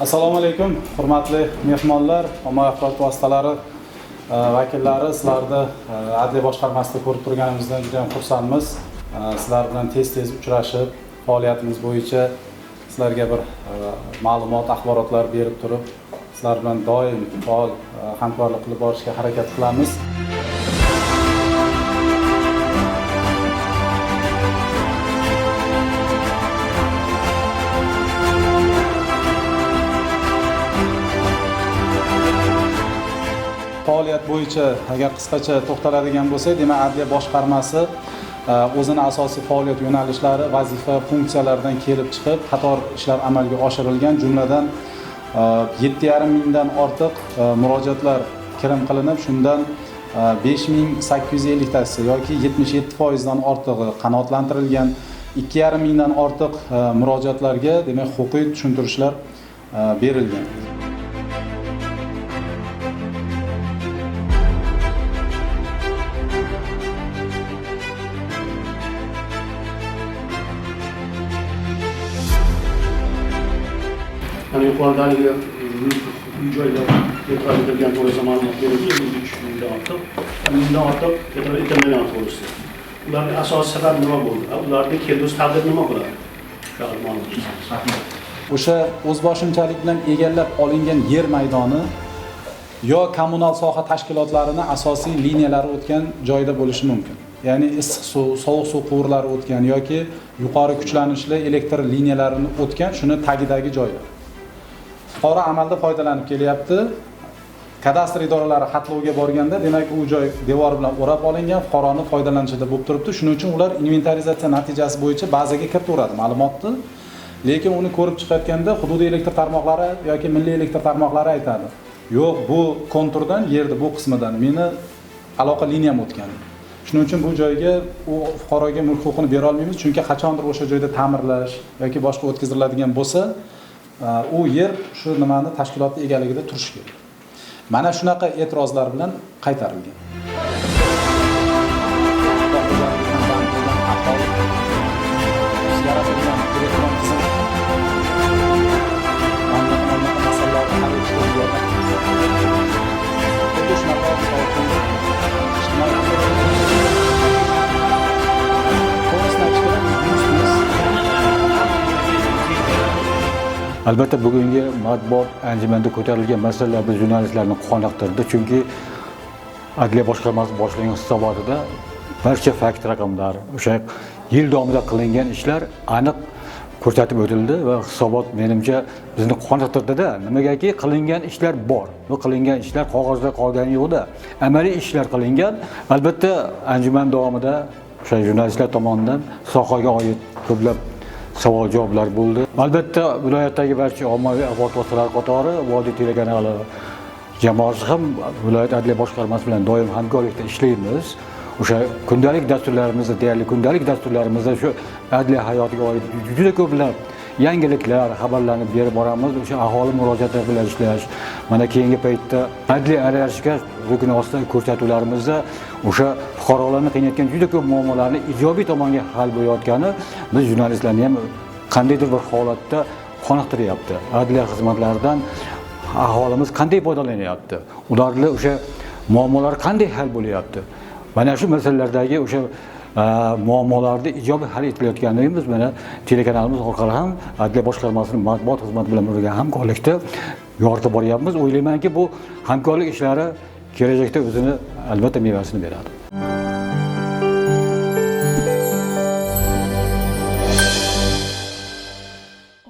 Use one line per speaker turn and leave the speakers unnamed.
Assalomu alaykum, hurmatli mehmonlar, ommaviy axborot vositalari vakillari, sizlarni Adliya boshqarmasida ko'rib turganimizdan juda ham xursandmiz. Sizlar bilan tez-tez uchrashib, faoliyatimiz bo'yicha sizlarga bir ma'lumot, axborotlar berib turib, sizlar bilan doim faol hamkorlik qilib borishga harakat qilamiz. Faoliyat bo'yicha agar qisqacha to'xtaladigan bo'lsak, demak Adliya boshqarmasi o'zini asosiy faoliyat yo'nalishlari, vazifa, funksiyalaridan kelib chiqib qator ishlar amalga oshirilgan. Jumladan 7,5 mingdan ortiq murojaatlar kirim qilinib, shundan 5850 tasi yoki 77% dan ortig'i qanoatlantirilgan. 2,5 mingdan ortiq murojaatlarga demak huquqiy tushuntirishlar berilgan.
Yani yukarıdaki joylar yeterli edilgen doğrusu ma'lumot berildi, 3 mingdan ortiq, mingdan ortiq etilmagan to'g'risi. Ularning asosiy sababi nima bo'ldi? Ularning kelgusi taqdiri nima bo'ladi? Shu ma'lumot bersangiz.
O'sha o'zboshimchalik bilan egallab olingan yer maydoni yo kommunal soha tashkilotlarining asosiy liniyalari o'tgan joyda bo'lishi mumkin. Ya'ni issiq suv, sovuq suv quvurlari o'tgan yoki yuqori kuchlanishli elektr liniyalarini o'tgan, shuni tagidagi joylar. Fuqaro amalda foydalanib kelyapti. Kadastr idoralari xatlovga borganda, demak u joy devor bilan o'rab olingan, fuqaroning foydalanishida bo'lib turibdi. Shuning uchun ular inventarizatsiya natijasi bo'yicha bazaga kiritaveradi ma'lumotni. Lekin uni ko'rib chiqayotganda hududiy elektr tarmoqlari yoki milliy elektr tarmoqlari aytadi: "Yo'q, bu konturdan, yerni bu qismidan meni aloqa liniyam o'tgan." Shuning uchun bu joyga u fuqaroga mulk huquqini bera olmaymiz, chunki qachondir o'sha joyda ta'mirlash yoki boshqa o'tkaziladigan bo'lsa, u yer shu nimani tashkilotning egaligida turishi kerak. Mana shunaqa e'tirozlar bilan qaytarilgan.
Albatta bugungi matbuot anjumanida ko'tarilgan masalalar biz jurnalistlarni qoniqtirdi, chunki Adliya boshqarmasi boshlagan hisobotida barcha fakt raqamlar, o'sha yil davomida qilingan ishlar aniq ko'rsatib o'tildi va hisobot menimcha bizni qoniqtirdi-da. Nimagaki qilingan ishlar bor. Bu qilingan ishlar qog'ozda qolgani yo'qda, amaliy ishlar qilingan. Albatta anjuman davomida o'sha jurnalistlar tomonidan sohaga oid ko'plab savol-javoblar bo'ldi. Albatta viloyatdagi barcha ommaviy axborot vositalari qatori Vodiy telekanali jamoasi ham viloyat adliya boshqarmasi bilan doim hamkorlikda ishlaymiz. O'sha kundalik dasturlarimizda, deyarli kundalik dasturlarimizda shu adliya hayotiga oid juda ko'plab yangiliklar, xabarlarni berib boramiz. O'sha aholi murojaatlari bilan ishlash, mana keyingi paytda adliya aralashgan rukni ostidagi ko'rsatuvlarimizda o'sha fuqarolarni qiynayotgan juda ko'p muammolarni ijobiy tomonga hal bo'layotgani biz jurnalistlarni ham qandaydir bir holatda qoniqtiryapti. Adliya xizmatlaridan aholimiz qanday foydalanyapti? Ularning o'sha muammolar qanday hal bo'layapti? Mana shu masalalardagi o'sha muammolarni ijobiy hal etilayotganini biz mana telekanalimiz orqali ham Adliya boshqarmasining matbuot xizmati bilan birga hamkorlikda yoritib boryapmiz. O'ylaymanki, bu hamkorlik ishlari kelajakda o'zini albatta mevasini beradi.